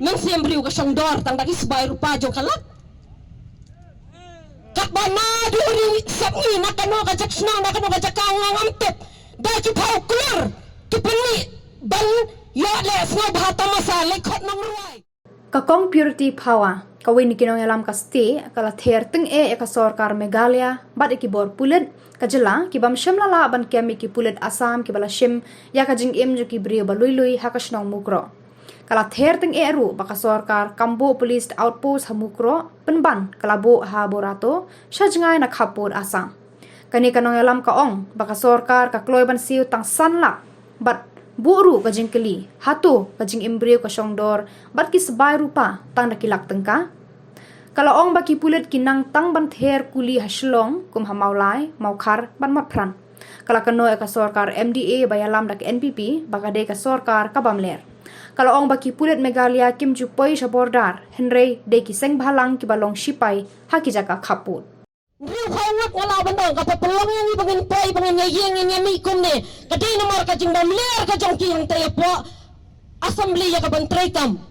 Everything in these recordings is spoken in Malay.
men siembriu ka songdor tang dagi sebai rupa jo kalak kak bana duri sabi nakano ka jaksna nakano ka jakang amtet daki pau keluar ki peni ban yo le sno bahata masale khot nang ruai Kakong Purity Power kawin ni kinong alam kasti kala ther teng ka sarkar Meghalaya bad ki bor pulet kajela ki bam shim lala ban kemi ki pulet Assam ki bala shim ya ka jing em ju ki brio balui hakashnong mukro kala ther teng ru baka sarkar Kambo Police Outpost hamukro penban kalabo ha borato shajngai na khapur Assam kani kanong alam ka ong baka sarkar ka kloy ban siu tang sanla bat buru kajing keli hatu kajing embrio ka songdor bat ki sebai rupa tang nakilak tengka kalau ong baki pulet kinang tang ban ther kuli haslong kum hamaulai maukhar ban matpran kala kano ka sarkar MDA bayalam dak NPP bagade ka sarkar kabamler kalau ong baki pulet Meghalaya kim jupoi sabordar henry de ki seng bhalang ki balong sipai haki jaka khaput Riu khawat wala bandang kapa pelong yang i bangin pai bangin yeng yang mi kum ne kadai nomor ka jing bamler ka jong ki yang tay po assembly ya ka ban traikam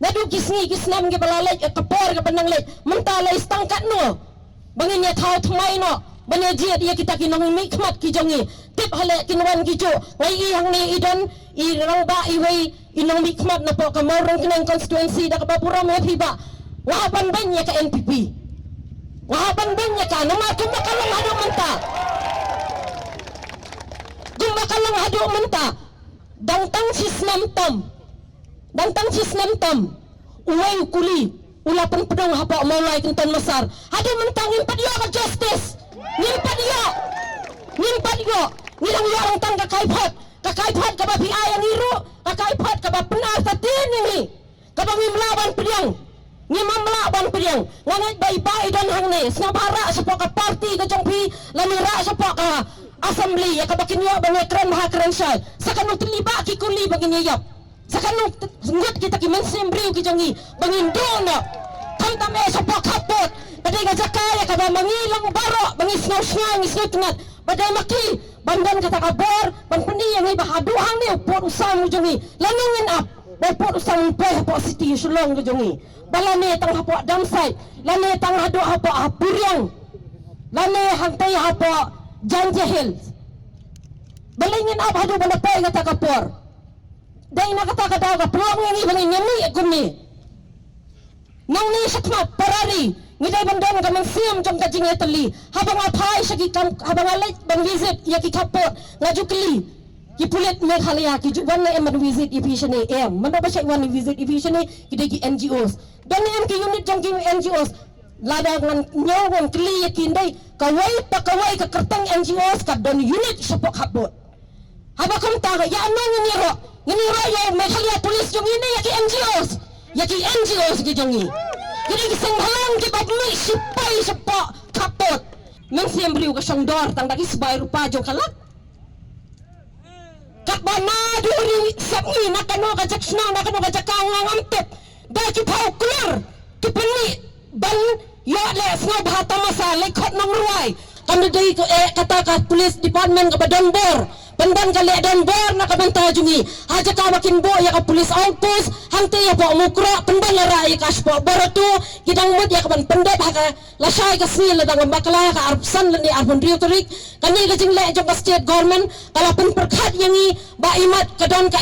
nadu kisni kisnam ke balalai ka por ka bandang le mentala istangkat no bangin ya thau thmai no bane jiat ya kita ki nong mi khmat ki jongi tip hale kinwan ki jo ngai i hang ne idon i rangba i wei inong mi khmat na po ka morong kinang constituency da ka bapura me thiba wa ban ban ya ka NPP wahaban banyak kan nama gumakalang hadok menta gumakalang hadok menta dangtang sisnem tam uway kuli ulapan pedang hapa maulai kentan masar hadok mentang ngimpat yo ka justice ngimpat yo nilang yorong tang kakaiphat ka ba PI ang iro kakaiphat ka ba penar sa tinini ka ba ngimlaban pedang ngimamlaban pedang ngangat bai dan hang ne snabara sa ka party ka jongpi lamira sa ka assembly ya ka bakin yo bang ekran ha krensal sa kanong tiliba ki kuli bangin yap sa kanong ngut kita ki mensembriu ki jongi bangin dono kanta me sa kapot badai ka zakaya ka ba mangilang baro bangin snaw ngat badai maki bandan kata kabor ban pendi yang iba haduhang ne pot usam jongi lanungin up pot usam pe po city sulong ka jongi balane tang hapo damsai lane tang hado hapo apuriang lane hantai hapo janjahil balingin ab hado bala pay kata kapor dai na kata ka pelong yang ibang nyami gumni nang ni sakmat parari ngidai bandon ka mansiam jong ka jing etali habang apai sagi kam habang alai bang visit ya ki kapor ngajukli ki pulet Meghalaya ki juban na eman visit efficiently manda ba siya wan visit efficiently ki ki NGOs dan yang ki unit jang ki NGOs lada ngan nyawan kli yakin dai kawai ka kertang NGOs ka don unit support habot haba kam ta ya nang ngiro ya Meghalaya police jong ini ya ki NGOs ki jong ni jadi ki senghalang ki babmi sipai support kapot men siembriu ka songdor tang dagi sebai rupa jo kalak kak bana duri sabi nakano ka jaksna nakano ka jakang amtet daki pau keluar ki peni ban yo le sno bahata masale khot nang ruai kami dai kata ka police department ka badonbor pandan ka le donbor na ka banta jungi haja ka makin bo ya ka police outpost hangte ya po mukro pandan la rai ka spo borotu kidang mut ya ka ban pandet ha ka lasai ka sil dang bakla ka arpsan ni arbon riotorik kani ka jing le jong ka state government kala pen perkhat yangi ba imat ka don ka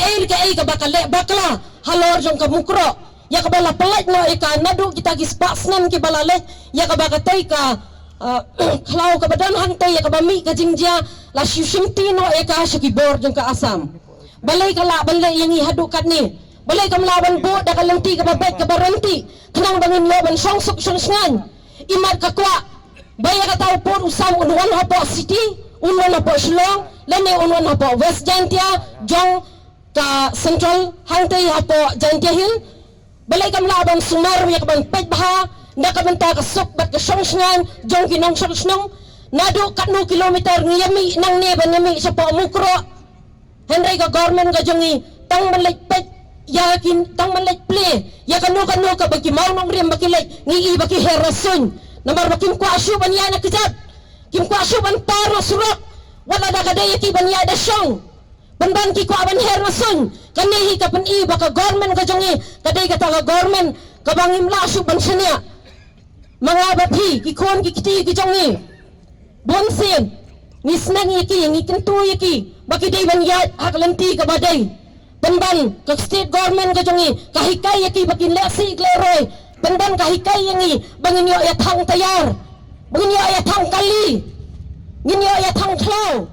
ka bakal le bakla halor jong ka mukro ya ka bala pelat no ika nadu kita gi spaksnan ki balale ya ka bagatai ka kalau ka badan hangtai ya ka bami ka jingja la shimti no eka shiki bor jong ka Assam balai ka la balai yang ihadu kat ni balai ka melawan bo da ka lenti ka babet ka baranti kenang bangin loban songsuk songsngan imat ka kwa baya ka tau por usam unwan hapo city unwan hapo Shillong lane unwan hapo West Jantia jong ka central hangtai hapo Jantia Hill balai ka melawan Sumar ya ka ban pet baha na ka banta ka sok bat ka songsngan jong kinong songsnong nadu kat no kilometer ngiyami nang neba ngami sa po mukro henry ka government ka jongi tang malay pet yakin tang malay play ya kanu ka bagi maunong rim baki lay ngi baki herasun namar bakim ko asyu banya na kijab kim ko asyu ban taro surok wala da kadaya ki banya da syong Penban ki ko aban her masun kanihi ka pen i baka government ka jongi kadai kata ka government ka bangim lasu bansanya mga bathi ki kon ki kiti ki jongi bonsen ni snang yaki ni kentu yaki baki dai ban ya hak lenti ka badai penban ka state government ka jongi kahikai yaki baki lesi gleroi penban kahikai yangi bangin yo ya thang tayar bangin yo ya thang kali ngin yo ya thang thlau